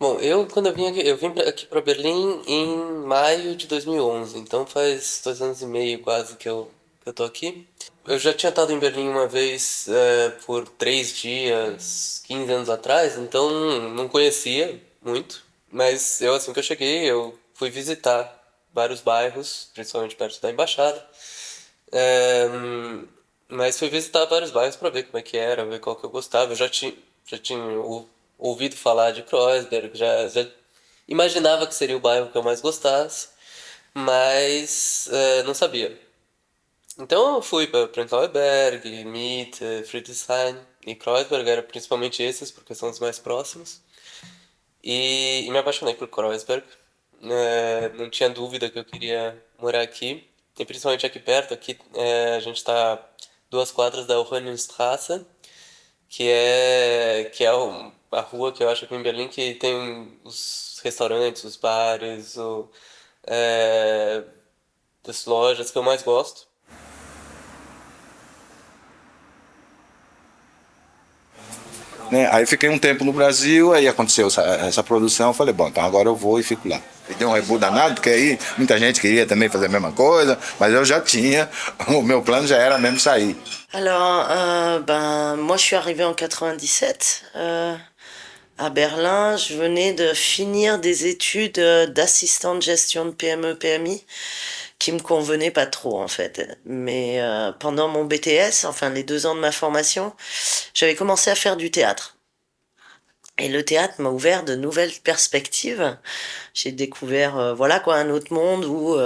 Bom, quando eu vim aqui, aqui para Berlim em maio de 2011, então faz 2 anos e meio quase que eu tô aqui. Eu já tinha estado em Berlim uma vez por 3 dias, 15 anos atrás, então não conhecia muito. Mas eu, assim que eu cheguei, eu fui visitar vários bairros, principalmente perto da embaixada. É, mas fui visitar vários bairros para ver como é que era, ver qual que eu gostava. Eu já tinha ouvido falar de Kreuzberg, já imaginava que seria o bairro que eu mais gostasse, mas não sabia. Então eu fui para Prenzlauer-Berg, Mitte, Friedrichshain e Kreuzberg, eram principalmente esses, porque são os mais próximos. E me apaixonei por Kreuzberg. Não tinha dúvida que eu queria morar aqui. E principalmente aqui perto, aqui a gente está 2 quadras da Oranienstraße, que é a rua que eu acho aqui em Berlim que tem os restaurantes, os bares, é, as lojas que eu mais gosto. Né? Aí fiquei um tempo no Brasil, aí aconteceu essa produção, eu falei, bom, então agora eu vou e fico lá. E deu um rebu danado, porque aí muita gente queria também fazer a mesma coisa, mas eu já tinha, o meu plano já era mesmo sair. Alors, moi je suis arrivée en 97 à Berlin. Je venais de finir des études d'assistant de gestion de PME PMI qui me convenaient pas trop en fait. Mais pendant mon BTS, enfin les 2 ans de ma formation, j'avais commencé à faire du théâtre. Et le théâtre m'a ouvert de nouvelles perspectives. J'ai découvert, voilà quoi, un autre monde où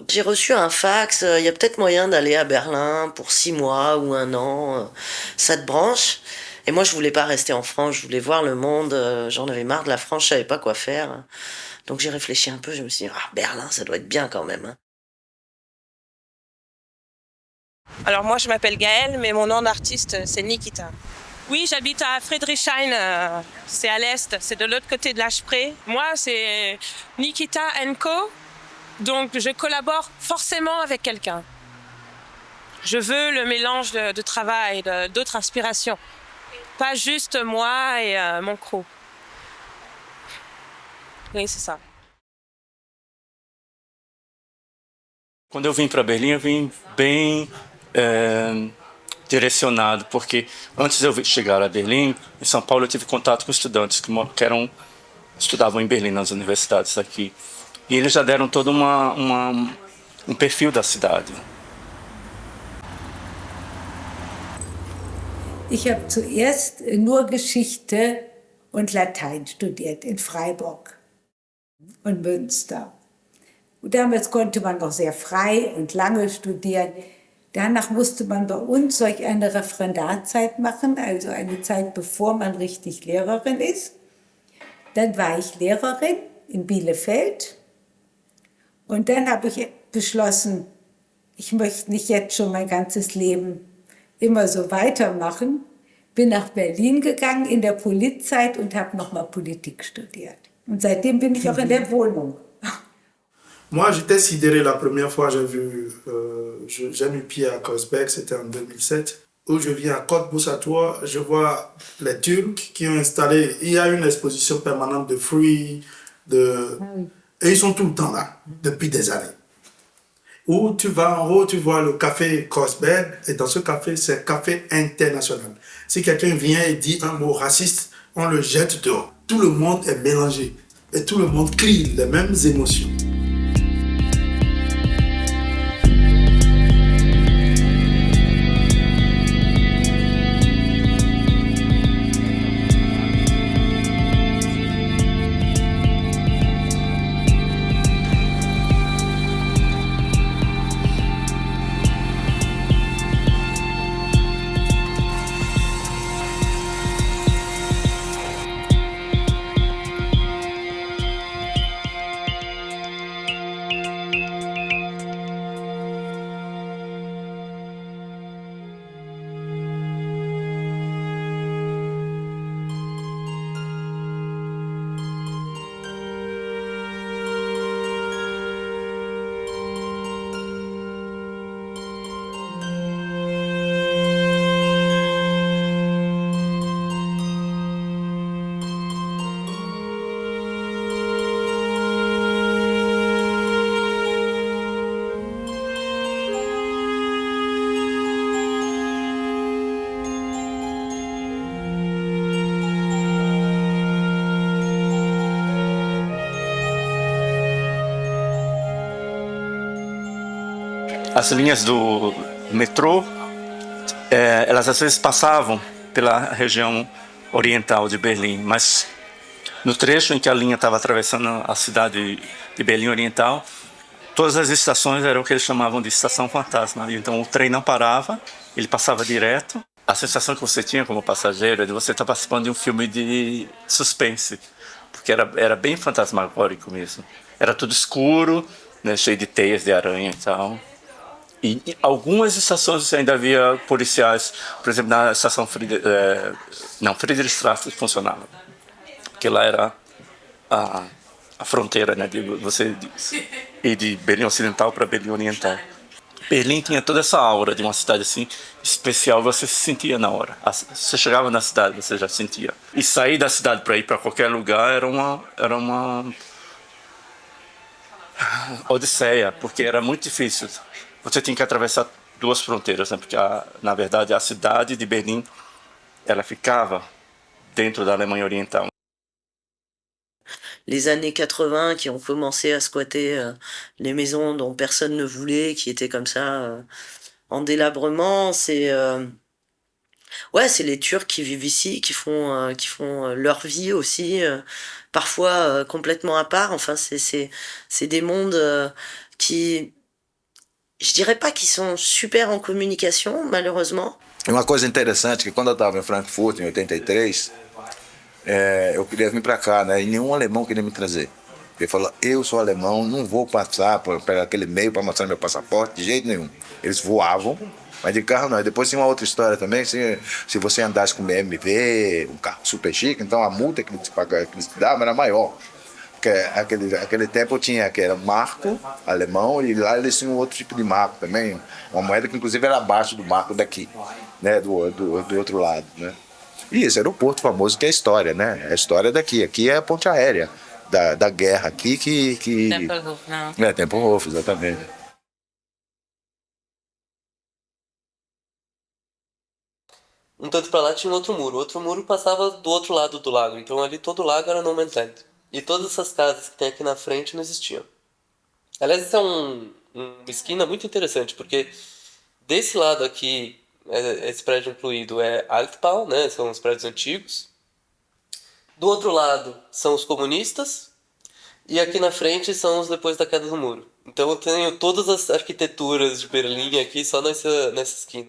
j'ai reçu un fax. Il y a peut-être moyen d'aller à Berlin pour 6 mois ou un an. Ça te branche? Et moi, je voulais pas rester en France. Je voulais voir le monde. J'en avais marre de la France. Je savais pas quoi faire. Donc j'ai réfléchi un peu. Je me suis dit, ah, Berlin, ça doit être bien quand même, hein. Alors moi je m'appelle Gaëlle, mais mon nom d'artiste c'est Nikita. Oui, j'habite à Friedrichshain, c'est à l'est, c'est de l'autre côté de la Spree. Moi c'est Nikita Co, donc je collabore forcément avec quelqu'un. Je veux le mélange de travail, d'autres inspirations. Pas juste moi et mon crew. Oui, c'est ça. Quando eu vim para Berlim, eu vim bem direcionado, porque antes de eu chegar a Berlim, em São Paulo eu tive contato com estudantes estudavam em Berlim, nas universidades aqui. E eles já deram todo um perfil da cidade. Ich habe zuerst nur Geschichte und Latein studiert in Freiburg und Münster. Und damals konnte man noch sehr frei und lange studieren. Danach musste man bei uns solch eine Referendarzeit machen, also eine Zeit, bevor man richtig Lehrerin ist. Dann war ich Lehrerin in Bielefeld und dann habe ich beschlossen, ich möchte nicht jetzt schon mein ganzes Leben immer so weitermachen. Bin nach Berlin gegangen in der Politzeit und habe nochmal Politik studiert. Und seitdem bin ich auch in der Wohnung. Moi, j'étais sidéré la première fois, j'ai mis pied à Kreuzberg, c'était en 2007, où je viens à Côte-Boussatoire, je vois les Turcs qui ont installé, il y a une exposition permanente de fruits, et ils sont tout le temps là, depuis des années. Où tu vas en haut, tu vois le café Kreuzberg, et dans ce café, c'est café international. Si quelqu'un vient et dit un mot raciste, on le jette dehors. Tout le monde est mélangé, et tout le monde crie les mêmes émotions. As linhas do metrô, elas às vezes passavam pela região oriental de Berlim, mas no trecho em que a linha estava atravessando a cidade de Berlim Oriental, todas as estações eram o que eles chamavam de estação fantasma. Então o trem não parava, ele passava direto. A sensação que você tinha como passageiro é de você estar participando de um filme de suspense, porque era bem fantasmagórico mesmo. Era tudo escuro, né, cheio de teias de aranha e tal. E algumas estações ainda havia policiais, por exemplo, na estação Friedrichstraße funcionava, porque lá era a fronteira, né, de você ir de Berlim Ocidental para Berlim Oriental. Berlim tinha toda essa aura de uma cidade assim especial, você se sentia na hora. Você chegava na cidade, você já sentia. E sair da cidade para ir para qualquer lugar era uma odisseia, porque era muito difícil. Você tinha que atravessar duas fronteiras, né? Porque na verdade a cidade de Berlim ela ficava dentro da Alemanha Oriental. Les années 80 qui ont commencé à squatter les maisons dont personne ne voulait, qui étaient comme ça en délabrement, ouais, c'est les Turcs qui vivent ici, qui font leur vie aussi, parfois complètement à part. Enfin, c'est des mondes qui, je dirais pas qu'ils sont super en communication, malheureusement. Uma coisa interessante, que quando eu estava em Frankfurt, em 83, eu queria vir para cá, né? E nenhum alemão queria me trazer. Ele falou, eu sou alemão, não vou passar por aquele meio para mostrar meu passaporte, de jeito nenhum. Eles voavam, mas de carro não. E depois tinha uma outra história também, se você andasse com BMW, um carro super chique, então a multa que eles te davam era maior. Porque aquele tempo tinha, que era marco alemão, e lá eles tinham outro tipo de marco também, uma moeda que inclusive era abaixo do marco daqui, né, do outro lado, né. E esse aeroporto famoso que é a história, né, a história daqui, aqui é a ponte aérea da guerra aqui que... Tempelhof, não. Tempelhof, exatamente. Um tanto pra lá tinha um outro muro. O outro muro passava do outro lado do lago. Então ali todo o lago era no man's land. E todas essas casas que tem aqui na frente não existiam. Aliás, essa é uma esquina muito interessante, porque desse lado aqui, esse prédio incluído é Altbau, né? São os prédios antigos. Do outro lado são os comunistas. E aqui na frente são os depois da queda do muro. Então eu tenho todas as arquiteturas de Berlim aqui só nessa esquina.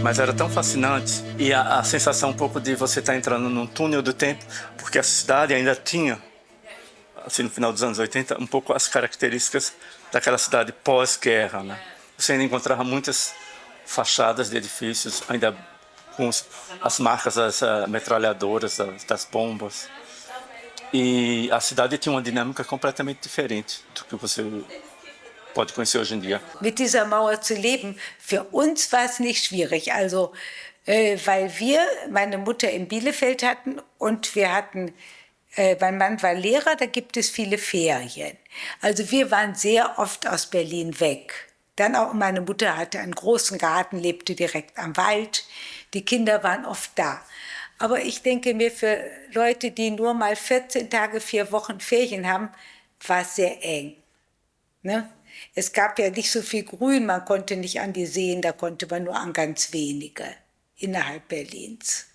Mas era tão fascinante, e a sensação um pouco de você estar entrando num túnel do tempo, porque a cidade ainda tinha, assim, no final dos anos 80, um pouco as características daquela cidade pós-guerra, né? Você ainda encontrava muitas fachadas de edifícios, ainda com as marcas das metralhadoras, das bombas. E a cidade tinha uma dinâmica completamente diferente do que você pode conhecer hoje em dia. Mit dieser Mauer zu leben, für uns war es nicht schwierig. Also, weil wir meine Mutter in Bielefeld hatten und wir hatten, mein Mann war Lehrer, da gibt es viele Ferien. Also wir waren sehr oft aus Berlin weg. Dann auch meine Mutter hatte einen großen Garten, lebte direkt am Wald. Die Kinder waren oft da. Aber ich denke mir, für Leute, die nur mal 14 Tage, 4 Wochen Ferien haben, war es sehr eng. Ne? Es gab ja nicht so viel Grün, man konnte nicht an die Seen, da konnte man nur an ganz wenige innerhalb Berlins.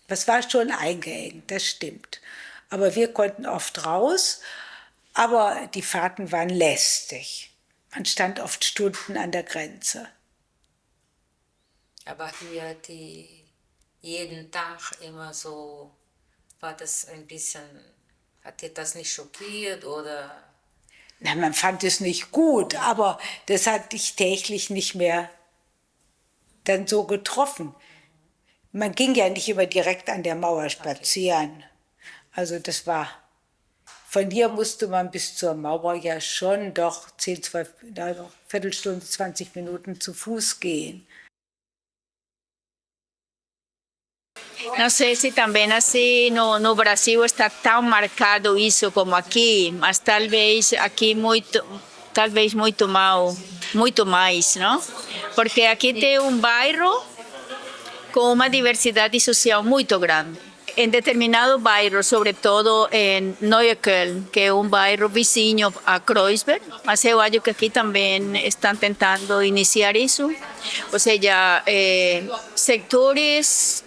Das war schon eingeengt, das stimmt. Aber wir konnten oft raus, aber die Fahrten waren lästig. Man stand oft Stunden an der Grenze. Aber hier jeden Tag immer so, war das ein bisschen, hat dir das nicht schockiert oder? Na, man fand es nicht gut, aber das hat dich täglich nicht mehr dann so getroffen. Man ging ja nicht immer direkt an der Mauer spazieren. Also das war Von hier musste man bis zur Mauer ja schon doch 10, 12, Viertelstunde, 20 Minuten zu Fuß gehen. Não sei se também assim no Brasil está tão marcado isso como aqui, mas talvez aqui talvez muito mais, não? Porque aqui tem bairro com uma diversidade social muito grande. Em determinado bairro, sobretudo em Neukölln, que é bairro vizinho a Kreuzberg, mas eu acho que aqui também estão tentando iniciar isso. Ou seja, sectores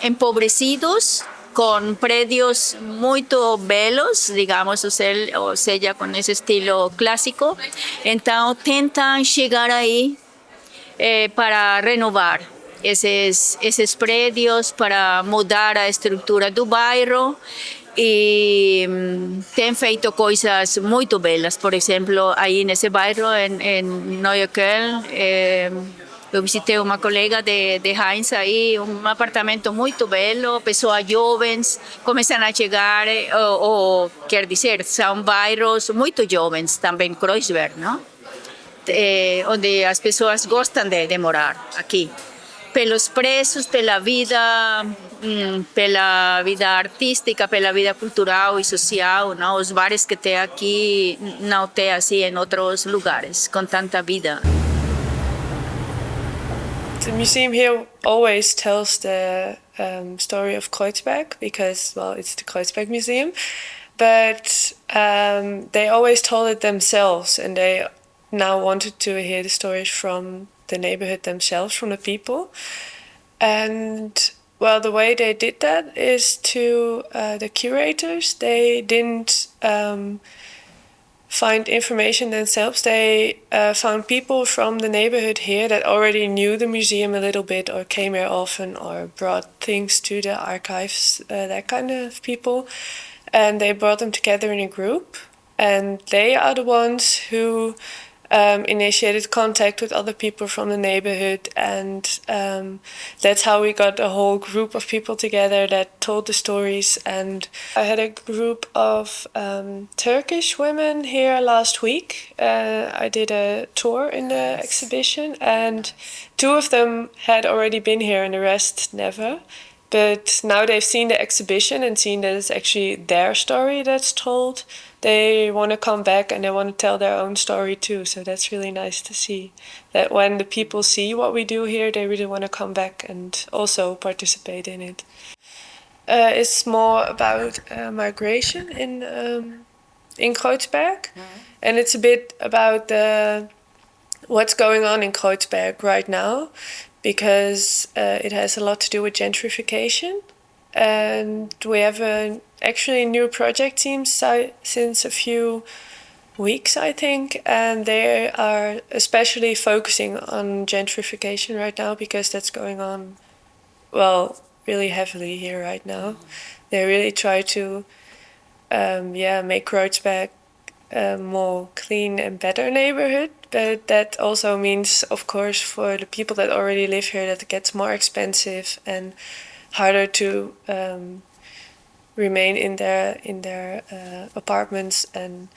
empobrecidos, com prédios muito belos, digamos, ou seja, com esse estilo clássico. Então, tentam chegar aí para renovar esses prédios, para mudar a estrutura do bairro e tem feito coisas muito belas. Por exemplo, aí nesse bairro, em Neukölln, eu visitei uma colega de Heinz aí, apartamento muito belo, pessoas jovens começam a chegar, ou quer dizer, são bairros muito jovens, também Kreuzberg, não? Onde as pessoas gostam de morar aqui. Pelos preços, pela vida artística, pela vida cultural e social, não? Os bares que tem aqui não tem assim em outros lugares com tanta vida. The museum here always tells the story of Kreuzberg because, well, it's the Kreuzberg Museum, but they always told it themselves, and they now wanted to hear the stories from the neighborhood themselves, from the people. And well, the way they did that is to the curators. They didn't find information themselves. They found people from the neighborhood here that already knew the museum a little bit, or came here often, or brought things to the archives, that kind of people. And they brought them together in a group, and they are the ones who initiated contact with other people from the neighborhood, and that's how we got a whole group of people together that told the stories. And I had a group of Turkish women here last week. I did a tour in the exhibition, and 2 of them had already been here and the rest never. But now they've seen the exhibition and seen that it's actually their story that's told. They want to come back and they want to tell their own story too. So that's really nice to see that when the people see what we do here, they really want to come back and also participate in it. It's more about migration in Kreuzberg, and it's a bit about what's going on in Kreuzberg right now, because it has a lot to do with gentrification. And we have actually a new project team since a few weeks, I think, and they are especially focusing on gentrification right now because that's going on, well, really heavily here right now. They really try to make Kreuzberg a more clean and better neighborhood, but that also means, of course, for the people that already live here, that it gets more expensive and harder to remain in their apartments, and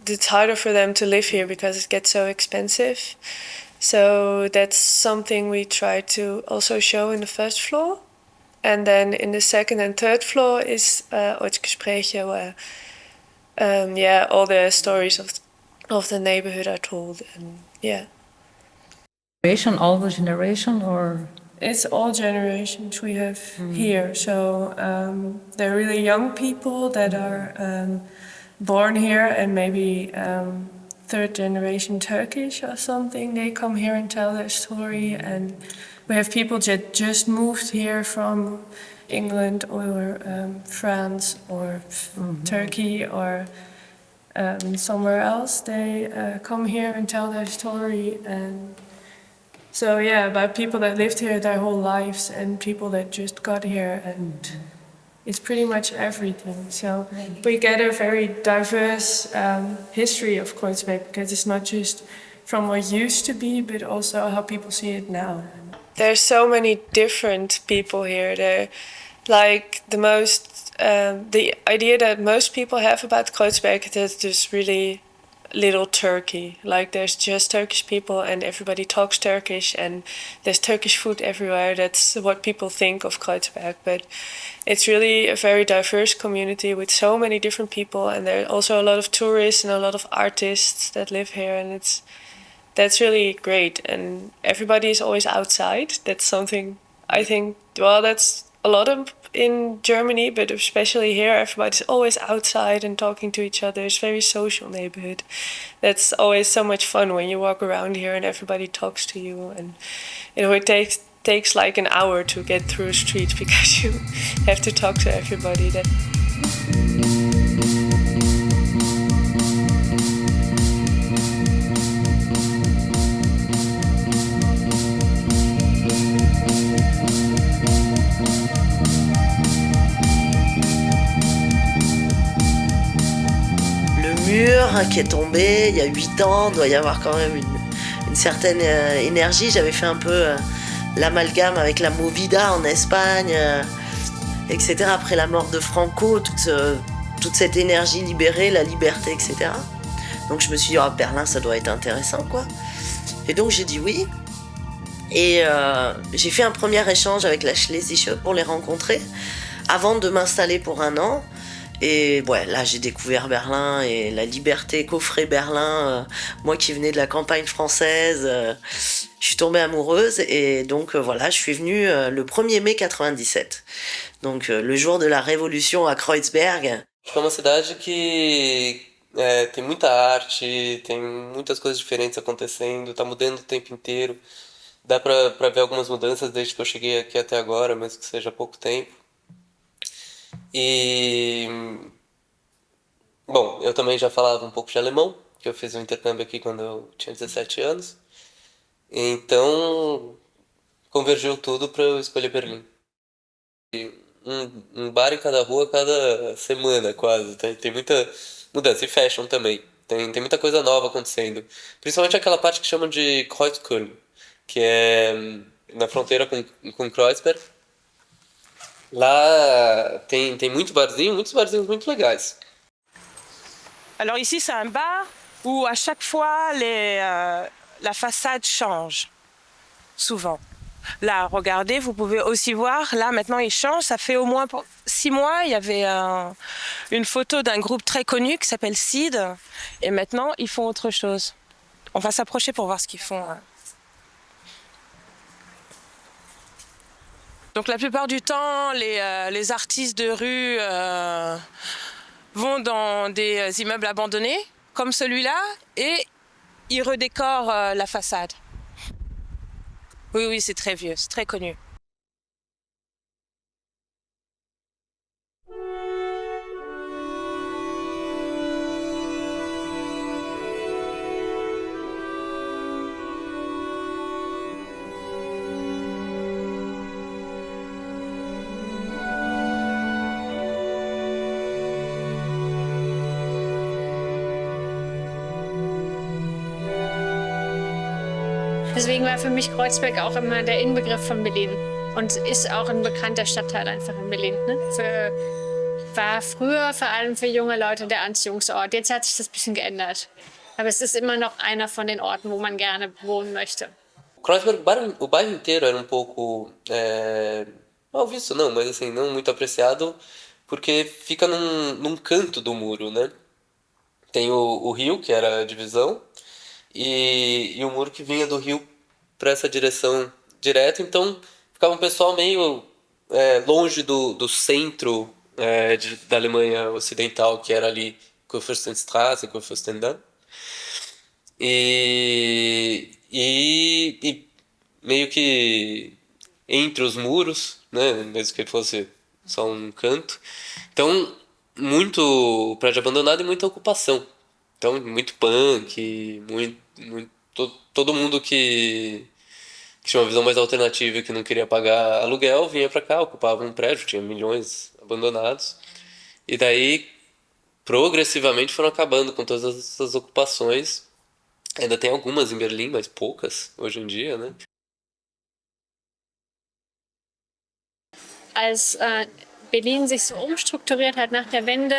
it's harder for them to live here because it gets so expensive. So that's something we try to also show in the first floor, and then in the second and third floor is Ortsgespräche, where all the stories of the neighborhood are told, and all the generation, or it's all generations we have here. So they're really young people that are born here and maybe third generation Turkish or something. They come here and tell their story, and we have people that just moved here from England or France or Turkey or somewhere else. They come here and tell their story, and so about people that lived here their whole lives and people that just got here, and it's pretty much everything. So we get a very diverse history of Kreuzberg, because it's not just from what used to be, but also how people see it now. There's so many different people here. They're like the most the idea that most people have about Kreuzberg is that there's really little Turkey. Like there's just Turkish people and everybody talks Turkish and there's Turkish food everywhere. That's what people think of Kreuzberg. But it's really a very diverse community with so many different people, and there are also a lot of tourists and a lot of artists that live here, and that's really great. And everybody is always outside. That's something I think, well, that's a lot in Germany, but especially here, everybody's always outside and talking to each other. It's a very social neighborhood. That's always so much fun when you walk around here and everybody talks to you. And it takes like an hour to get through a street because you have to talk to everybody. Mur qui est tombé il y a 8 ans, doit y avoir quand même une certaine énergie. J'avais fait un peu l'amalgame avec la Movida en Espagne, etc. Après la mort de Franco, toute cette énergie libérée, la liberté, etc. Donc je me suis dit, oh, Berlin, ça doit être intéressant, quoi. Et donc j'ai dit oui. Et j'ai fait un premier échange avec la Schlesische pour les rencontrer, avant de m'installer pour 1 an. Et ouais, là j'ai découvert Berlin et la liberté qu'offrait Berlin. Moi qui venais de la campagne française, je suis tombée amoureuse et donc voilà, je suis venue le 1er mai 97. Donc le jour de la révolution à Kreuzberg. É uma cidade que tem muita arte, tem muitas coisas diferentes acontecendo, tá mudando o tempo inteiro. Dá pra ver algumas mudanças desde que eu cheguei aqui até agora, mesmo que seja pouco tempo. E bom, eu também já falava um pouco de alemão, que eu fiz um intercâmbio aqui quando eu tinha 17 anos. Então convergiu tudo para eu escolher Berlim. E um bar em cada rua, cada semana quase. Tem muita mudança. E fashion também. Tem muita coisa nova acontecendo. Principalmente aquela parte que chamam de Kreuzköln, que é na fronteira com Kreuzberg. Lá tem muitos barzinhos muito legais. Alors ici, c'est un bar où à chaque fois la façade change, souvent. Là, regardez, vous pouvez aussi voir, là maintenant il change, ça fait au moins 6 mois, il y avait une photo d'un groupe très connu qui s'appelle Seed, et maintenant ils font autre chose. On va s'approcher pour voir ce qu'ils font. Donc la plupart du temps, les artistes de rue vont dans des immeubles abandonnés, comme celui-là, et ils redécorent la façade. Oui, c'est très vieux, c'est très connu. Deswegen war für mich Kreuzberg auch immer der Inbegriff von Berlin und ist auch ein bekannter Stadtteil einfach in Berlin. Ne? War früher vor allem für junge Leute der Anziehungsort. Jetzt hat sich das ein bisschen geändert. Aber es ist immer noch einer von den Orten, wo man gerne wohnen möchte. Kreuzberg, o bairro inteiro era um pouco mal visto não, mas assim, não muito apreciado, porque fica num canto do muro, né? Tem o rio, que era a divisão, e o muro que vinha do rio para essa direção direto, então ficava um pessoal meio longe do centro da Alemanha Ocidental, que era ali Kurfürstenstraße, Kurfürstendamm, e meio que entre os muros, né, mesmo que fosse só um canto, então muito prédio abandonado e muita ocupação. Então, muito punk, todo mundo que tinha uma visão mais alternativa e que não queria pagar aluguel vinha pra cá, ocupava um prédio, tinha milhões abandonados. E daí, progressivamente, foram acabando com todas essas ocupações. Ainda tem algumas em Berlim, mas poucas hoje em dia, né? Als Berlin sich so umstrukturiert hat nach der Wende,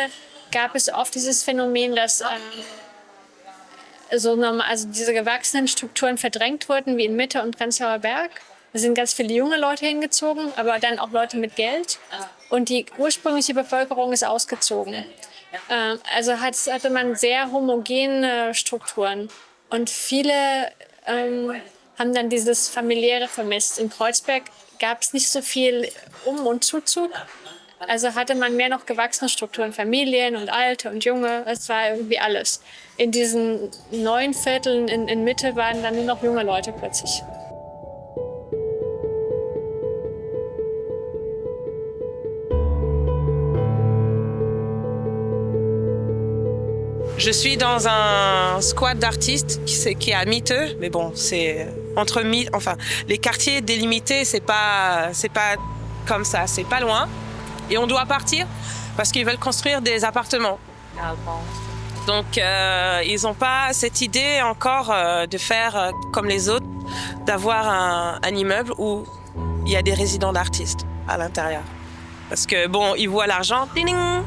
gab es oft dieses Phänomen, dass also diese gewachsenen Strukturen verdrängt wurden, wie in Mitte und Prenzlauer Berg. Da sind ganz viele junge Leute hingezogen, aber dann auch Leute mit Geld. Und die ursprüngliche Bevölkerung ist ausgezogen. Also hatte man sehr homogene Strukturen. Und viele haben dann dieses Familiäre vermisst. In Kreuzberg gab es nicht so viel und Zuzug. Also hatte man mehr noch gewachsene Strukturen, Familien und Alte und Junge. Es war irgendwie alles. In diesen neuen Vierteln in Mitte waren dann nur noch junge Leute plötzlich. Je suis dans un squat d'artistes qui est à Miteux, mais bon, c'est entre enfin, les quartiers délimités, c'est pas comme ça, c'est pas loin. Et on doit partir parce qu'ils veulent construire des appartements. Donc, ils n'ont pas cette idée encore de faire comme les autres, d'avoir un immeuble où il y a des résidents d'artistes à l'intérieur. Parce que bon, ils voient l'argent, ding, ding,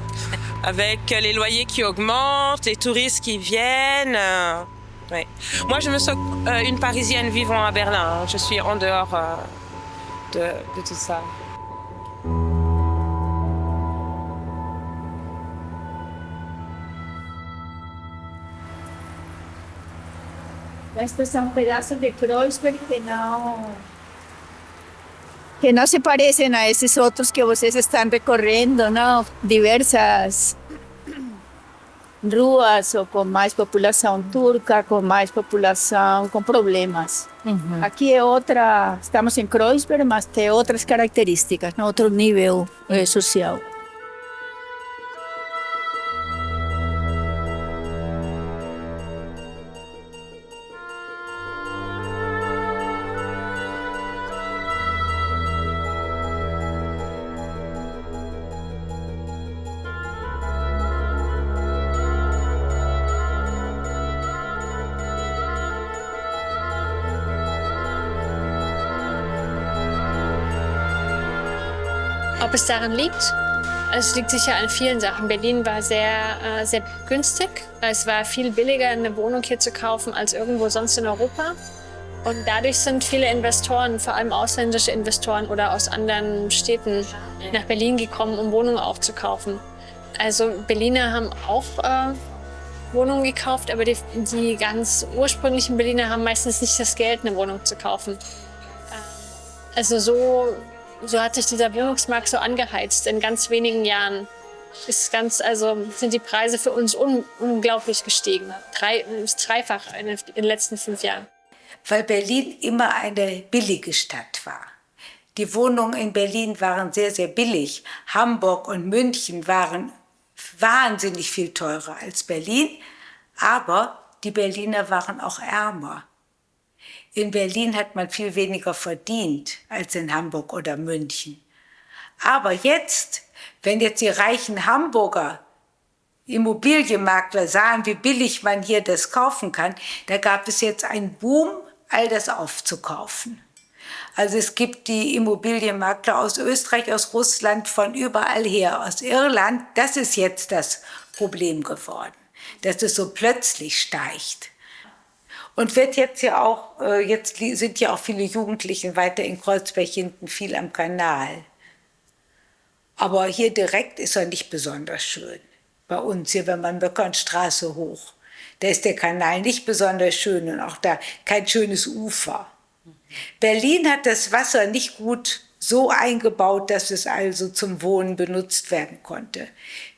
avec les loyers qui augmentent, les touristes qui viennent. Ouais. Moi, je me sens une Parisienne vivant à Berlin. Je suis en dehors de tout ça. Estos son pedazos de Kreuzberg que no se parecen a esos otros que ustedes están recorriendo, ¿no? Diversas ruas o con más población turca, con más población con problemas. Aquí es otra, estamos en Kreuzberg, mas tem outras características, ¿no? Otro nivel social. Ob es daran liegt? Es liegt sicher an vielen Sachen. Berlin war sehr günstig. Es war viel billiger, eine Wohnung hier zu kaufen als irgendwo sonst in Europa. Und dadurch sind viele Investoren, vor allem ausländische Investoren oder aus anderen Städten, nach Berlin gekommen, um Wohnungen aufzukaufen. Also Berliner haben auch Wohnungen gekauft, aber die ganz ursprünglichen Berliner haben meistens nicht das Geld, eine Wohnung zu kaufen. Also so hat sich dieser Wohnungsmarkt so angeheizt. In ganz wenigen Jahren sind die Preise für uns unglaublich gestiegen. Dreifach in den letzten 5 Jahren. Weil Berlin immer eine billige Stadt war. Die Wohnungen in Berlin waren sehr, sehr billig. Hamburg und München waren wahnsinnig viel teurer als Berlin, aber die Berliner waren auch ärmer. In Berlin hat man viel weniger verdient als in Hamburg oder München. Aber jetzt, wenn jetzt die reichen Hamburger Immobilienmakler sahen, wie billig man hier das kaufen kann, da gab es jetzt einen Boom, all das aufzukaufen. Also es gibt die Immobilienmakler aus Österreich, aus Russland, von überall her, aus Irland. Das ist jetzt das Problem geworden, dass es so plötzlich steigt. Und wird jetzt ja auch, jetzt sind ja auch viele Jugendliche weiter in Kreuzberg hinten viel am Kanal. Aber hier direkt ist er nicht besonders schön. Bei uns hier, wenn man Böckernstraße hoch, da ist der Kanal nicht besonders schön und auch da kein schönes Ufer. Berlin hat das Wasser nicht gut so eingebaut, dass es also zum Wohnen benutzt werden konnte.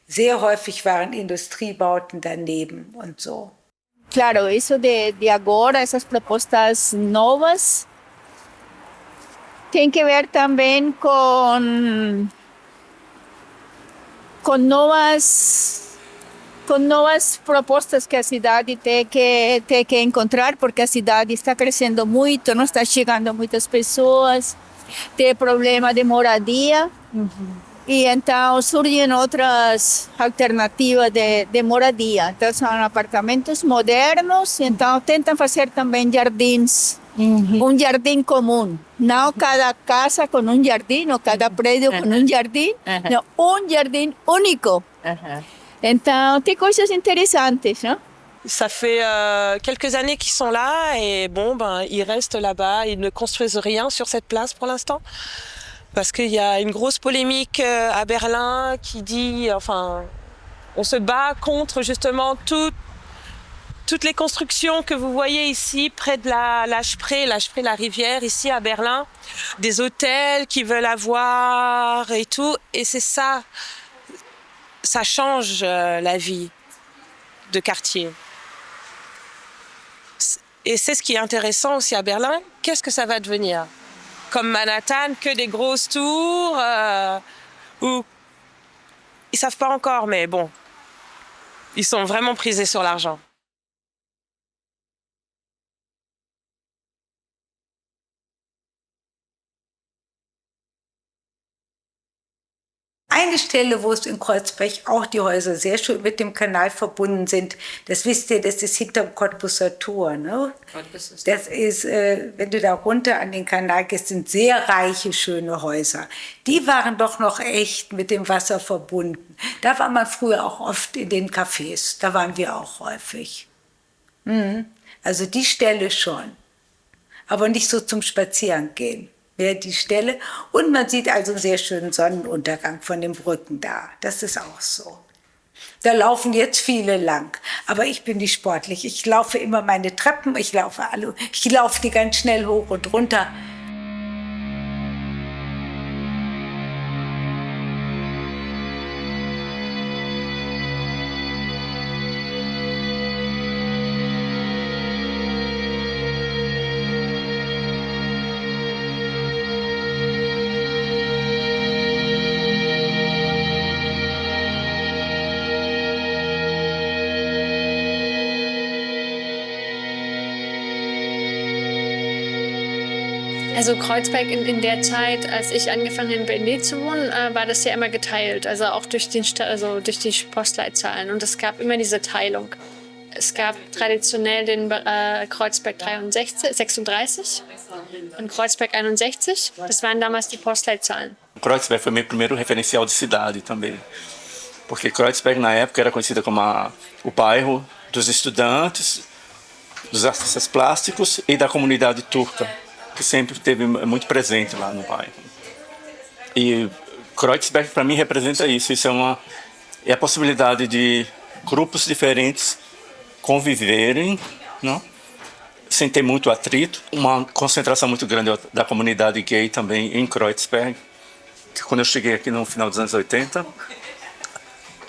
Sehr häufig waren Industriebauten daneben und so. Claro, eso de agora, esas propuestas novas, tem que ver também com novas propostas que a cidade tem que encontrar, porque a cidade está crescendo muito, não está chegando muitas pessoas, tem problema de moradia. E então surgem outras alternativas de moradia. Então são apartamentos modernos, então tentam fazer também jardins un jardín común, no cada casa con un jardín o cada predio con un jardín, no, un jardín único. Então, tem coisas interessantes, não? Ça fait quelques années qu'ils sont là et bon, ben, ils restent là-bas. Ils ne construisent rien sur cette place pour l'instant. Parce qu'il y a une grosse polémique à Berlin qui dit, enfin, on se bat contre justement toutes les constructions que vous voyez ici près de la Spree, la rivière, ici à Berlin. Des hôtels qui veulent avoir et tout. Et c'est ça, ça change la vie de quartier. Et c'est ce qui est intéressant aussi à Berlin. Qu'est-ce que ça va devenir? Comme Manhattan, que des grosses tours, où ils savent pas encore, mais bon, ils sont vraiment prisés sur l'argent. Eine Stelle, wo es in Kreuzberg auch die Häuser sehr schön mit dem Kanal verbunden sind, das wisst ihr, das ist hinterm Cottbuser Tor. Ne? Das ist, wenn du da runter an den Kanal gehst, sind sehr reiche, schöne Häuser. Die waren doch noch echt mit dem Wasser verbunden. Da war man früher auch oft in den Cafés, da waren wir auch häufig. Also die Stelle schon, aber nicht so zum Spazierengehen. Die Stelle. Und man sieht also einen sehr schönen Sonnenuntergang von den Brücken da. Das ist auch so. Da laufen jetzt viele lang. Aber ich bin nicht sportlich. Ich laufe immer meine Treppen. Ich laufe die ganz schnell hoch und runter. Also Kreuzberg in der Zeit, als ich angefangen habe in Berlin zu wohnen, war das ja immer geteilt, also auch durch die Postleitzahlen. Und es gab immer diese Teilung. Es gab traditionell den Kreuzberg 36 und Kreuzberg 61. Das waren damals die Postleitzahlen. Kreuzberg foi meu primeiro referencial de cidade também. Porque Kreuzberg, na época, era conhecida como o bairro dos estudantes, dos artistas plásticos e da comunidade turca, que sempre esteve muito presente lá no bairro. E Kreuzberg, para mim, representa isso. Isso é a possibilidade de grupos diferentes conviverem, não? Sem ter muito atrito. Uma concentração muito grande da comunidade gay também em Kreuzberg. Quando eu cheguei aqui no final dos anos 80,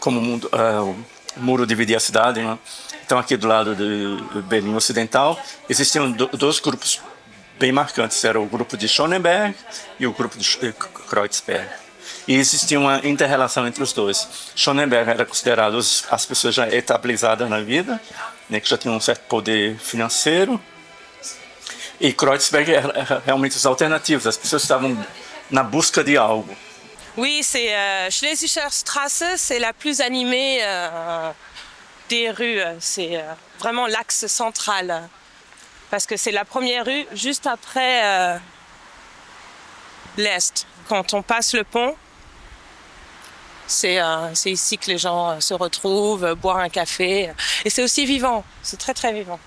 como o muro dividia a cidade, né? Então aqui do lado de Berlim Ocidental existiam dois grupos bem marcantes, era o grupo de Schöneberg e o grupo de Kreuzberg. E existia uma inter-relação entre os dois. Schöneberg era considerado as pessoas já estabilizadas na vida, né, que já tinham um certo poder financeiro. E Kreuzberg era realmente os alternativos, as pessoas estavam na busca de algo. Oui, c'est Schlesischer Straße, c'est la plus animée des rues. C'est vraiment l'axe central. Parce que c'est la première rue juste après l'Est. Quand on passe le pont, c'est ici que les gens se retrouvent, boire un café. Et c'est aussi vivant, c'est très très vivant.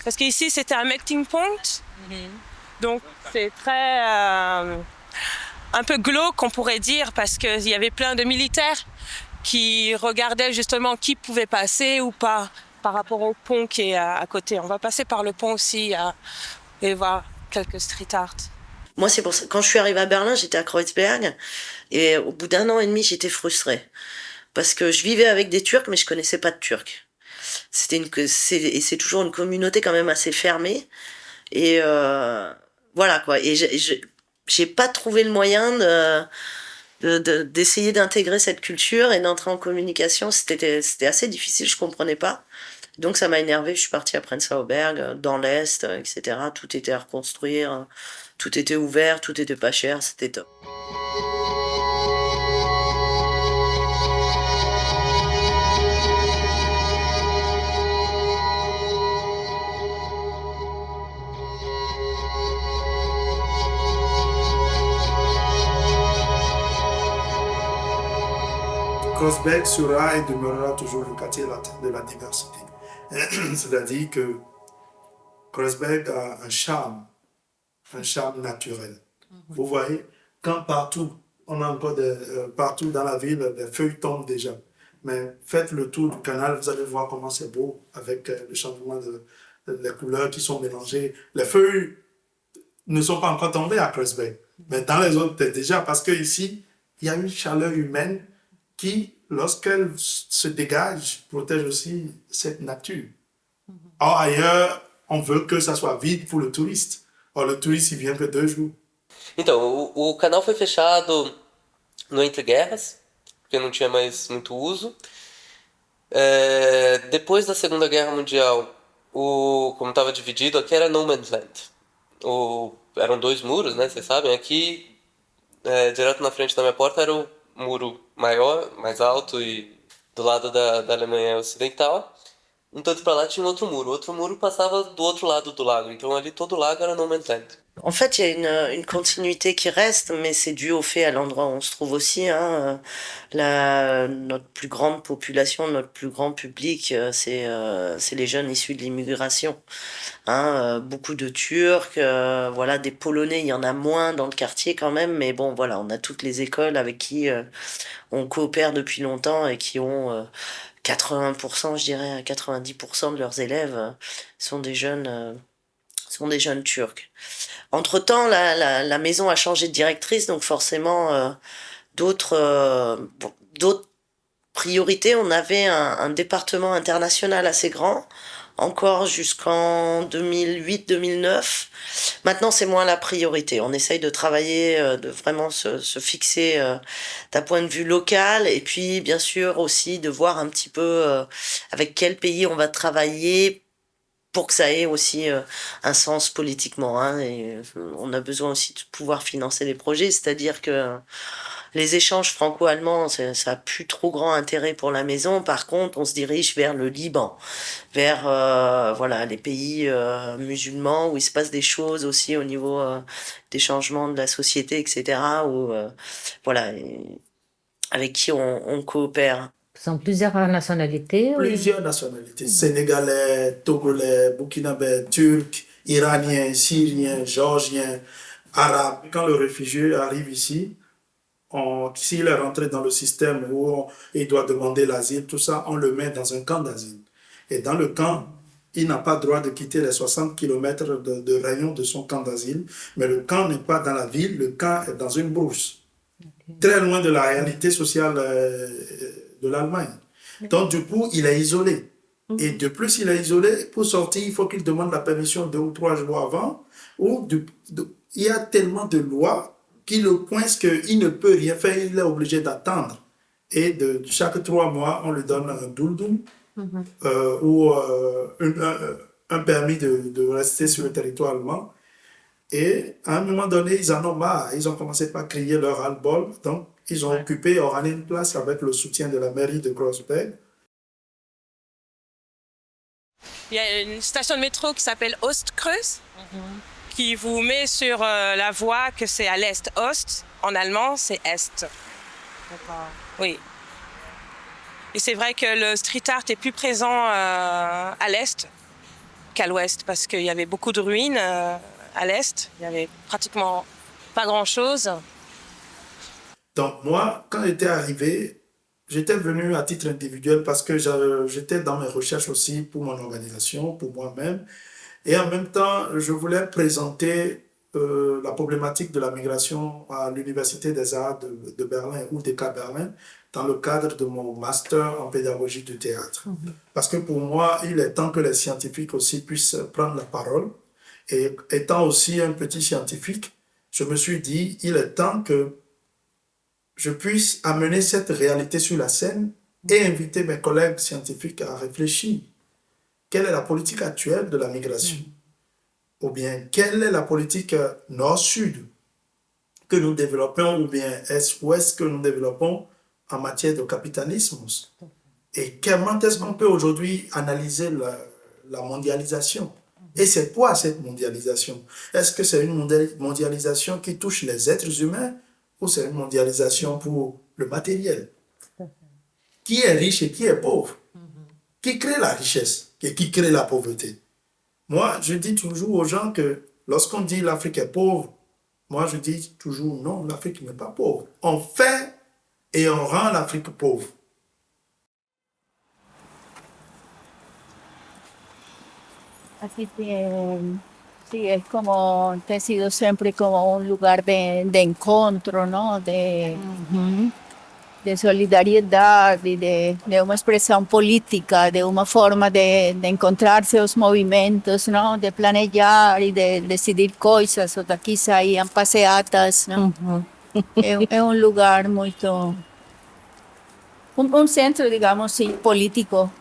Parce qu'ici c'était un meeting point, donc c'est très... un peu glauque, on pourrait dire, parce qu'il y avait plein de militaires qui regardaient justement qui pouvait passer ou pas par rapport au pont qui est à côté. On va passer par le pont aussi et voir quelques street art. Moi, c'est pour ça. Quand je suis arrivée à Berlin, j'étais à Kreuzberg et au bout d'1 an et demi, j'étais frustrée parce que je vivais avec des Turcs, mais je connaissais pas de Turcs. C'est toujours une communauté quand même assez fermée et voilà quoi. Et j'ai pas trouvé le moyen d'essayer d'intégrer cette culture et d'entrer en communication. C'était assez difficile, je comprenais pas. Donc ça m'a énervée, je suis partie à Prenzlauer Berg, dans l'Est, etc. Tout était à reconstruire, tout était ouvert, tout était pas cher, c'était top. Kreuzberg sera et demeurera toujours le quartier latin de la diversité. C'est-à-dire que Kreuzberg a un charme naturel. Vous voyez, quand partout, on a encore partout dans la ville, les feuilles tombent déjà. Mais faites le tour du canal, vous allez voir comment c'est beau avec le changement des couleurs qui sont mélangées. Les feuilles ne sont pas encore tombées à Kreuzberg, mais dans les autres, peut-être déjà, parce qu'ici, il y a une chaleur humaine qui, lorsqu'elle se dégage, protège aussi cette nature. Or, ailleurs, on veut que ça soit vide pour le touriste. Or, le touriste, il vient que 2 jours. Então, o canal foi fechado no Entre Guerras, porque não tinha mais muito uso. Depois da Segunda Guerra Mundial, como estava dividido, aqui era No Man's Land. Eram 2 muros, né? Vocês sabem. Aqui, direto na frente da minha porta, era o muro maior, mais alto, e do lado da Alemanha Ocidental. Tanto para lá tinha outro muro. Outro muro passava do outro lado do lago. Então ali todo o lago era No Man's Land. En fait, il y a une continuité qui reste, mais c'est dû au fait à l'endroit où on se trouve aussi. Notre plus grande population, notre plus grand public, c'est les jeunes issus de l'immigration. Beaucoup de Turcs, voilà, des Polonais, il y en a moins dans le quartier quand même, mais bon, voilà, on a toutes les écoles avec qui on coopère depuis longtemps et qui ont 80%, je dirais, 90% de leurs élèves sont des jeunes turcs. Entre-temps, la maison a changé de directrice, donc forcément, d'autres priorités. On avait un département international assez grand, encore jusqu'en 2008-2009. Maintenant, c'est moins la priorité. On essaye de travailler, de vraiment se fixer d'un point de vue local, et puis, bien sûr, aussi de voir un petit peu avec quel pays on va travailler pour que ça ait aussi un sens politiquement. Et on a besoin aussi de pouvoir financer les projets, c'est-à-dire que les échanges franco-allemands, ça a plus trop grand intérêt pour la maison. Par contre, on se dirige vers le Liban, vers voilà, les pays musulmans où il se passe des choses aussi au niveau des changements de la société, etc. Voilà, avec qui on coopère. Ce sont plusieurs nationalités? Plusieurs nationalités. Sénégalais, Togolais, Burkinabés, Turcs, Iraniens, Syriens, Géorgiens, Arabes. Quand le réfugié arrive ici, s'il est rentré dans le système où il doit demander l'asile, tout ça, on le met dans un camp d'asile. Et dans le camp, il n'a pas le droit de quitter les 60 km de rayon de son camp d'asile. Mais le camp n'est pas dans la ville, le camp est dans une brousse. Okay. Très loin de la réalité sociale de l'Allemagne. Donc, du coup, il est isolé. Et de plus, il est isolé. Pour sortir, il faut qu'il demande la permission 2 ou 3 jours avant. Il y a tellement de lois qui le coincent qu'il ne peut rien faire. Il est obligé d'attendre. Et de chaque 3 mois, on lui donne un douldum ou un permis de rester sur le territoire allemand. Et à un moment donné, ils en ont marre. Ils ont commencé par crier leur ras-le-bol. Donc, ils ont occupé, orné une place avec le soutien de la mairie de Kreuzberg. Il y a une station de métro qui s'appelle Ostkreuz, qui vous met sur la voie que c'est à l'est. Ost, en allemand, c'est Est. D'accord. Oui. Et c'est vrai que le street art est plus présent à l'est qu'à l'ouest, parce qu'il y avait beaucoup de ruines à l'est. Il n'y avait pratiquement pas grand-chose. Donc moi, quand j'étais arrivé, j'étais venu à titre individuel parce que j'étais dans mes recherches aussi pour mon organisation, pour moi-même. Et en même temps, je voulais présenter la problématique de la migration à l'Université des Arts de Berlin ou d'EK Berlin dans le cadre de mon master en pédagogie du théâtre. Parce que pour moi, il est temps que les scientifiques aussi puissent prendre la parole. Et étant aussi un petit scientifique, je me suis dit, il est temps que je puisse amener cette réalité sur la scène et inviter mes collègues scientifiques à réfléchir. Quelle est la politique actuelle de la migration? Ou bien, quelle est la politique nord-sud que nous développons, ou bien est-ouest que nous développons en matière de capitalisme? Et comment est-ce qu'on peut aujourd'hui analyser la mondialisation? Et c'est quoi cette mondialisation? Est-ce que c'est une mondialisation qui touche les êtres humains ou c'est une mondialisation pour le matériel? qui est riche et qui est pauvre, qui crée la richesse et qui crée la pauvreté. Moi, je dis toujours aux gens que lorsqu'on dit l'Afrique est pauvre, moi je dis toujours non, l'Afrique n'est pas pauvre. On fait et on rend l'Afrique pauvre. Así que sí, es como, ha sido siempre como un lugar de encuentro, ¿no? De solidariedad y de uma expressão política, de uma forma de encontrarse os movimentos, não? De planejar e de decidir coisas, ou daqui saíam passeatas, não? É um lugar muito... Um centro, digamos, sim, político.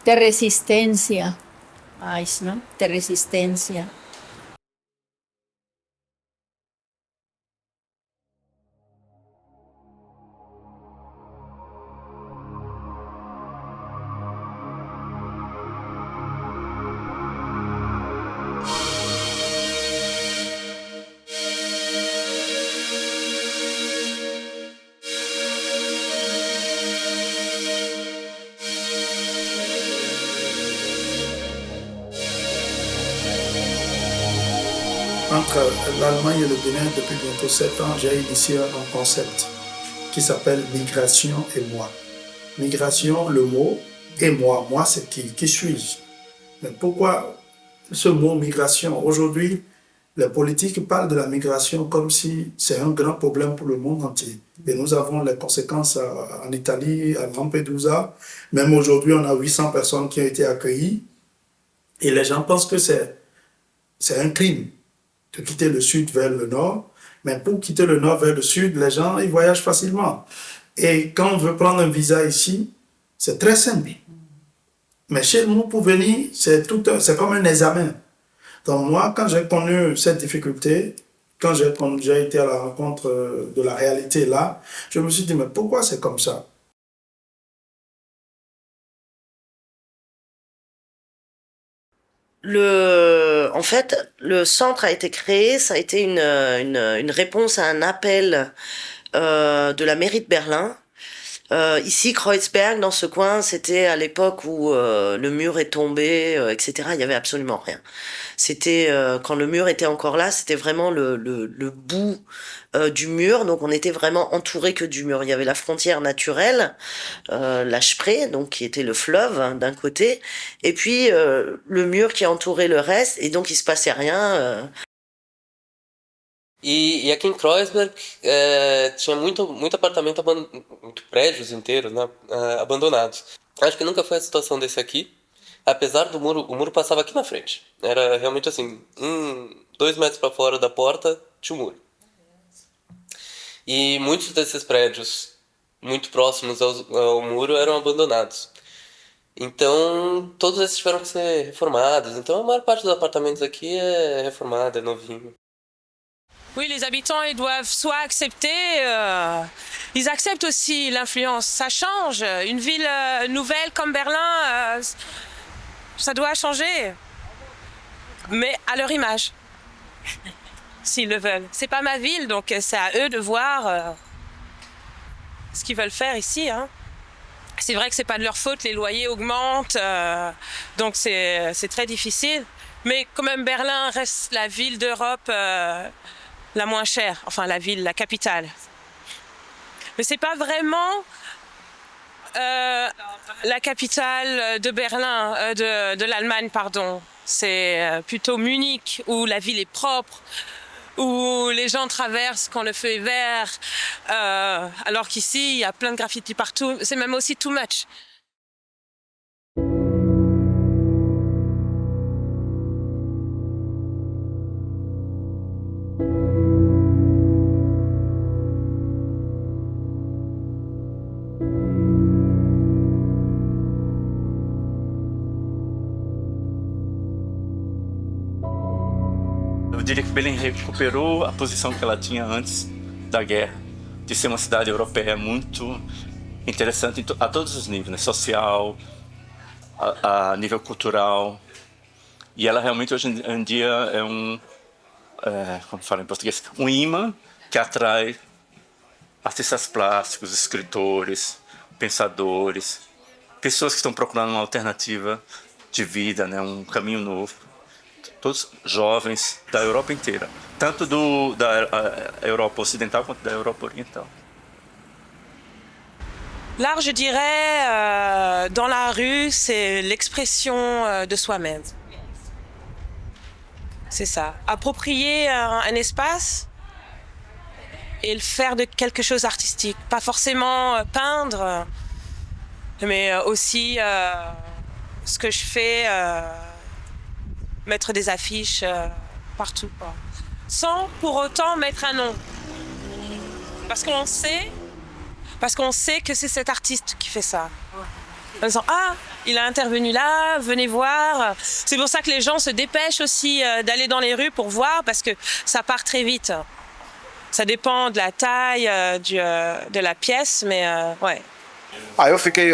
De resistência, mais, não? De resistência. Entre l'Allemagne et le Bénin, depuis bientôt 7 ans, j'ai initié un concept qui s'appelle migration et moi. Migration, le mot, et moi. Moi, c'est qui suis-je? Mais pourquoi ce mot migration? Aujourd'hui, les politiques parlent de la migration comme si c'est un grand problème pour le monde entier. Et nous avons les conséquences en Italie, à Lampedusa. Même aujourd'hui, on a 800 personnes qui ont été accueillies. Et les gens pensent que c'est un crime de quitter le sud vers le nord. Mais pour quitter le nord vers le sud, les gens, ils voyagent facilement. Et quand on veut prendre un visa ici, c'est très simple. Mais chez nous, pour venir, c'est comme un examen. Donc moi, quand j'ai connu cette difficulté, quand j'ai été à la rencontre de la réalité là, je me suis dit, mais pourquoi c'est comme ça? En fait, le centre a été créé, ça a été une réponse à un appel de la mairie de Berlin. Ici, Kreuzberg, dans ce coin, c'était à l'époque où le mur est tombé, etc. Il n'y avait absolument rien. C'était quand le mur était encore là, c'était vraiment le bout du mur. Donc on était vraiment entouré que du mur. Il y avait la frontière naturelle, la Spree, donc qui était le fleuve hein, d'un côté, et puis le mur qui entourait le reste. Et donc il se passait rien. E aqui em Kreuzberg tinha muito apartamento, muito prédios inteiros, né, abandonados. Acho que nunca foi a situação desse aqui, apesar do muro, o muro passava aqui na frente. Era realmente assim, 2 metros para fora da porta tinha um muro. E muitos desses prédios, muito próximos ao muro, eram abandonados. Então, todos esses tiveram que ser reformados. Então, a maior parte dos apartamentos aqui é reformada, é novinho. Oui, les habitants, ils doivent soit accepter, ils acceptent aussi l'influence. Ça change. Une ville nouvelle comme Berlin, ça doit changer. Mais à leur image, s'ils le veulent. C'est pas ma ville, donc c'est à eux de voir ce qu'ils veulent faire ici. Hein. C'est vrai que c'est pas de leur faute, les loyers augmentent, donc c'est très difficile. Mais quand même, Berlin reste la ville d'Europe la moins chère, enfin la capitale. Mais c'est pas vraiment la capitale de Berlin, de l'Allemagne, pardon. C'est plutôt Munich, où la ville est propre, où les gens traversent quand le feu est vert, alors qu'ici, il y a plein de graffitis partout. C'est même aussi too much. Eu diria que Berlim recuperou a posição que ela tinha antes da guerra, de ser uma cidade europeia muito interessante a todos os níveis, né? Social, a nível cultural. E ela realmente hoje em dia é como fala em português, um imã que atrai artistas plásticos, escritores, pensadores, pessoas que estão procurando uma alternativa de vida, né, um caminho novo. Todos jovens da Europa inteira, tanto da Europa ocidental quanto da Europa oriental. L'art, je dirais, dans la rue, c'est l'expression de soi-même. C'est ça. Approprier un espace et le faire de quelque chose d'artistique. Pas forcément peindre, mais aussi ce que je fais, mettre des affiches partout, quoi. Sans pour autant mettre un nom. Parce qu'on sait que c'est cet artiste qui fait ça. En disant, ah, il a intervenu là, venez voir. C'est pour ça que les gens se dépêchent aussi d'aller dans les rues pour voir, parce que ça part très vite. Ça dépend de la taille de la pièce, mais ouais. Ah, eu fiquei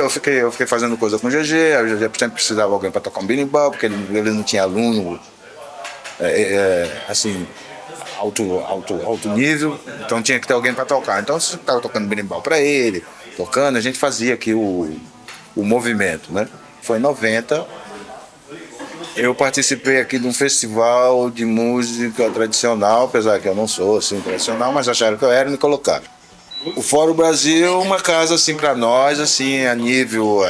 fazendo coisa com o GG, o GG sempre precisava de alguém para tocar um berimbau, porque ele não tinha aluno assim, alto nível, então tinha que ter alguém para tocar. Então você estava tocando berimbau para ele, tocando, a gente fazia aqui o movimento, né? Foi em 90, eu participei aqui de um festival de música tradicional, apesar que eu não sou assim tradicional, mas acharam que eu era e me colocaram. O Fórum Brasil é uma casa assim para nós, assim a nível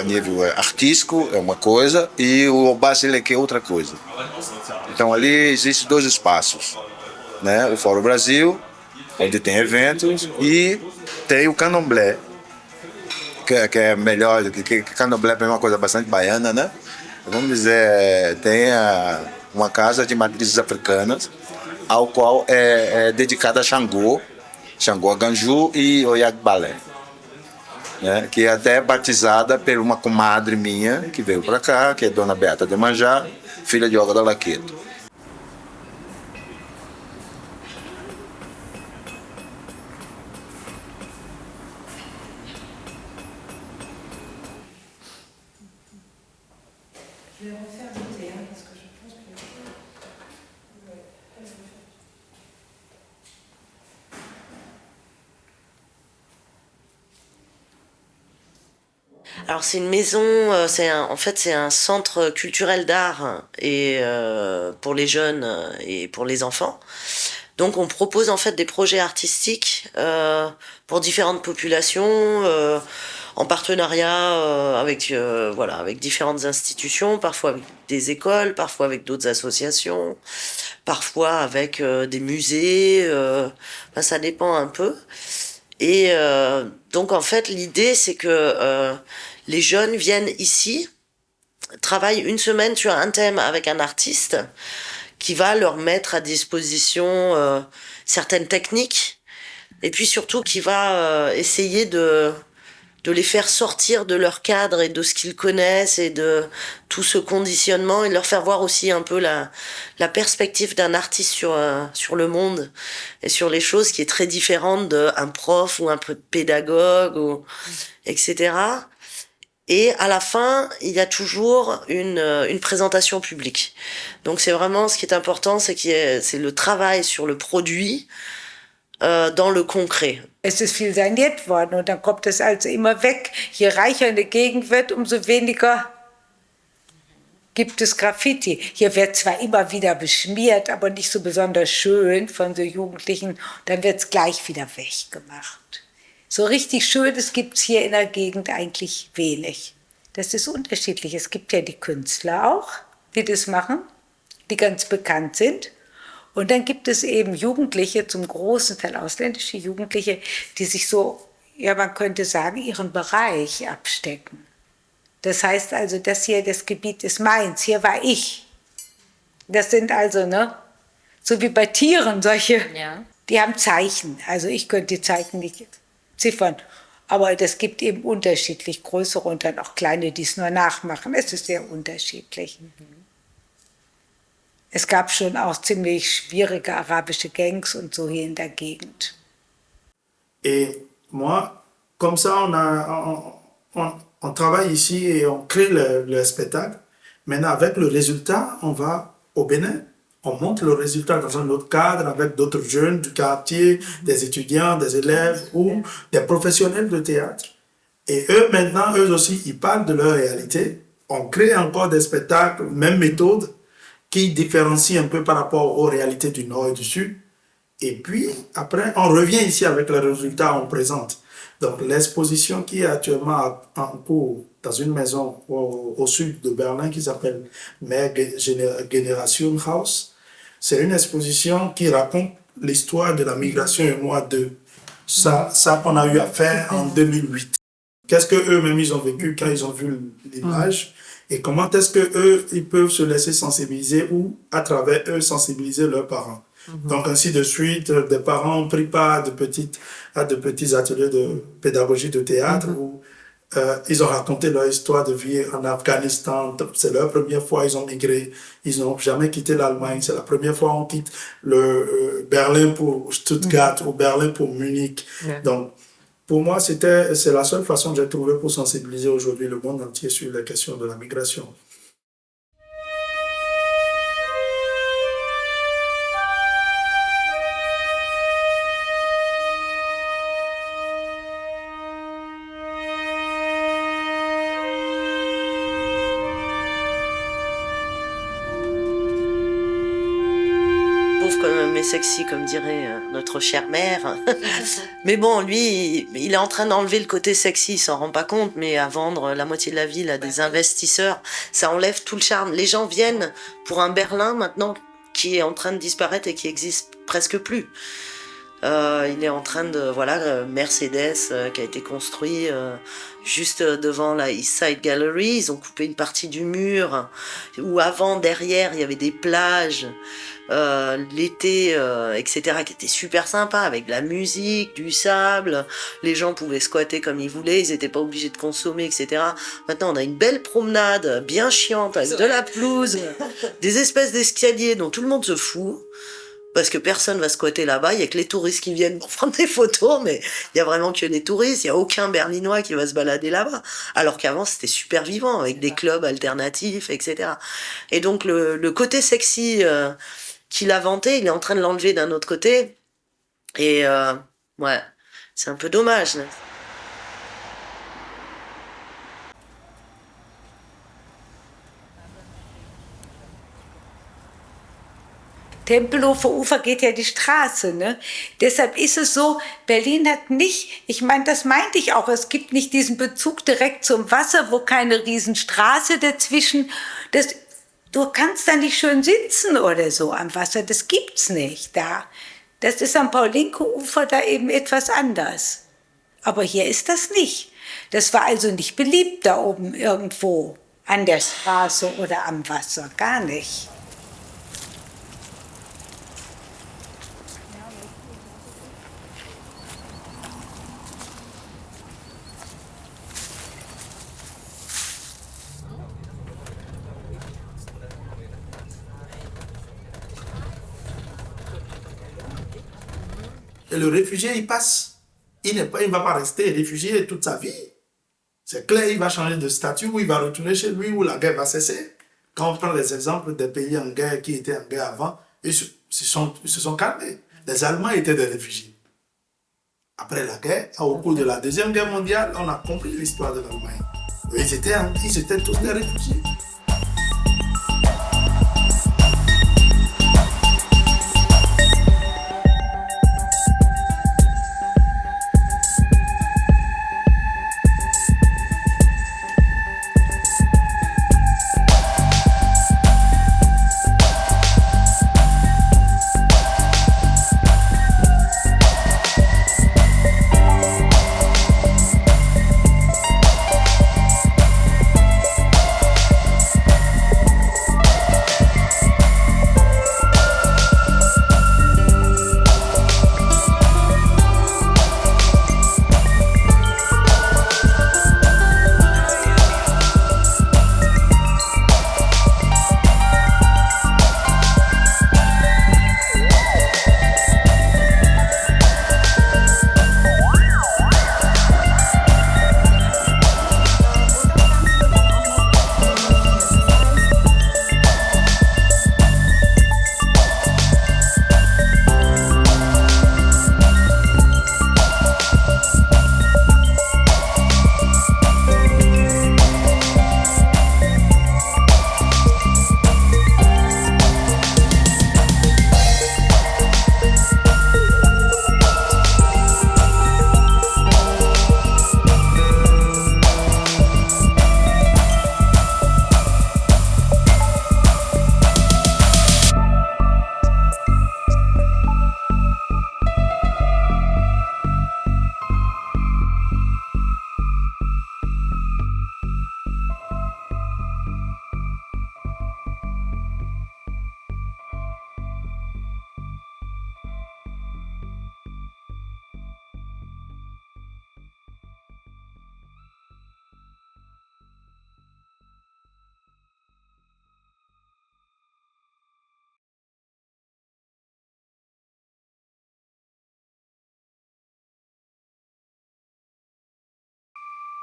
artístico é uma coisa e o Basileque é outra coisa. Então ali existem dois espaços, né? O Fórum Brasil, onde tem eventos, e tem o Candomblé, que é melhor, que Candomblé é uma coisa bastante baiana, né? Vamos dizer, tem uma casa de matrizes africanas, ao qual é dedicada a Xangô, Aganju e Oyagbalé, né? Que é até batizada por uma comadre minha que veio para cá, que é Dona Beata de Manjá, filha de Olga da Laqueto. Alors c'est une maison, en fait c'est un centre culturel d'art et pour les jeunes et pour les enfants. Donc on propose en fait des projets artistiques pour différentes populations, en partenariat avec différentes institutions, parfois avec des écoles, parfois avec d'autres associations, parfois avec des musées. Ça dépend un peu. Et donc en fait l'idée c'est que les jeunes viennent ici, travaillent une semaine sur un thème avec un artiste qui va leur mettre à disposition certaines techniques et puis surtout qui va essayer de les faire sortir de leur cadre et de ce qu'ils connaissent et de tout ce conditionnement et de leur faire voir aussi un peu la perspective d'un artiste sur le monde et sur les choses qui est très différente d'un prof ou un pédagogue, etc. Et à la fin, il y a toujours une présentation publique. Donc c'est vraiment ce qui est important, c'est le travail sur le produit dans le concret. Es ist viel saniert worden und dann kommt es also immer weg. Je reicher eine Gegend wird, umso weniger gibt es Graffiti. Hier wird zwar immer wieder beschmiert, aber nicht so besonders schön von so Jugendlichen. Dann wird es gleich wieder weggemacht. So richtig Schönes gibt es hier in der Gegend eigentlich wenig. Das ist unterschiedlich. Es gibt ja die Künstler auch, die das machen, die ganz bekannt sind. Und dann gibt es eben Jugendliche, zum großen Teil ausländische Jugendliche, die sich so, ja man könnte sagen, ihren Bereich abstecken. Das heißt also, das hier, das Gebiet ist meins, hier war ich. Das sind also, ne, so wie bei Tieren, solche, ja. Die haben Zeichen. Also ich könnte die Zeichen nicht ziffern. Aber das gibt eben unterschiedlich größere und dann auch kleine, die es nur nachmachen. Es ist sehr unterschiedlich. Es gab schon auch ziemlich schwierige arabische Gangs und so hier in der Gegend. Et moi, comme ça, on travaille ici et on crée le spectacle. Maintenant, avec le résultat, on va au Bénin, on montre le résultat dans un autre cadre avec d'autres jeunes du quartier, des étudiants, des élèves ou des professionnels de théâtre. Et eux, maintenant, eux aussi, ils parlent de leur réalité. On crée encore des spectacles, même méthode, qui différencient un peu par rapport aux réalités du Nord et du Sud. Et puis, après, on revient ici avec les résultats, on présente. Donc, l'exposition qui est actuellement en cours dans une maison au sud de Berlin qui s'appelle Mehr Generation Haus, c'est une exposition qui raconte l'histoire de la migration et moi de ça qu'on a eu à faire en 2008. Qu'est-ce qu'eux-mêmes ils ont vécu quand ils ont vu l'image et comment est-ce qu'eux ils peuvent se laisser sensibiliser ou à travers eux sensibiliser leurs parents. Donc ainsi de suite, des parents ont pris part à de petits ateliers de pédagogie de théâtre où ils ont raconté leur histoire de vie en Afghanistan. C'est leur première fois, ils ont migré. Ils n'ont jamais quitté l'Allemagne. C'est la première fois qu'on quitte Berlin pour Stuttgart ou Berlin pour Munich. Donc, pour moi, c'est la seule façon que j'ai trouvée pour sensibiliser aujourd'hui le monde entier sur les questions de la migration. Mais sexy, comme dirait notre chère mère. Mais bon, lui, il est en train d'enlever le côté sexy, il s'en rend pas compte, mais à vendre la moitié de la ville à des investisseurs, ça enlève tout le charme. Les gens viennent pour un Berlin maintenant qui est en train de disparaître et qui existe presque plus. Il est en train de, voilà, Mercedes qui a été construit juste devant la East Side Gallery. Ils ont coupé une partie du mur où avant, derrière, il y avait des plages. L'été, etc., qui était super sympa, avec de la musique, du sable, les gens pouvaient squatter comme ils voulaient, ils n'étaient pas obligés de consommer, etc. Maintenant, on a une belle promenade, bien chiante, avec de la pelouse, des espèces d'escaliers dont tout le monde se fout, parce que personne va squatter là-bas, il n'y a que les touristes qui viennent pour prendre des photos, mais il n'y a vraiment que des touristes, il n'y a aucun Berlinois qui va se balader là-bas, alors qu'avant c'était super vivant, avec des clubs alternatifs, etc. Et donc le côté sexy qu'il a vanté, il est en train de l'enlever d'un autre côté. Et ouais, c'est un peu dommage. Tempelhofer Ufer geht ja die Straße, ne? Deshalb ist es so, Berlin hat nicht, ich meine, das meinte ich auch, es gibt nicht diesen Bezug direkt zum Wasser, wo keine Riesenstraße dazwischen, du kannst da nicht schön sitzen oder so am Wasser, das gibt's nicht da. Das ist am Paulinko-Ufer da eben etwas anders. Aber hier ist das nicht. Das war also nicht beliebt da oben irgendwo an der Straße oder am Wasser, gar nicht. Et le réfugié, il passe. Il ne va pas rester réfugié toute sa vie. C'est clair, il va changer de statut ou il va retourner chez lui où la guerre va cesser. Quand on prend les exemples des pays en guerre qui étaient en guerre avant, ils se sont calmés. Les Allemands étaient des réfugiés. Après la guerre, au cours de la Deuxième Guerre mondiale, on a compris l'histoire de l'Allemagne. Ils étaient tous des réfugiés.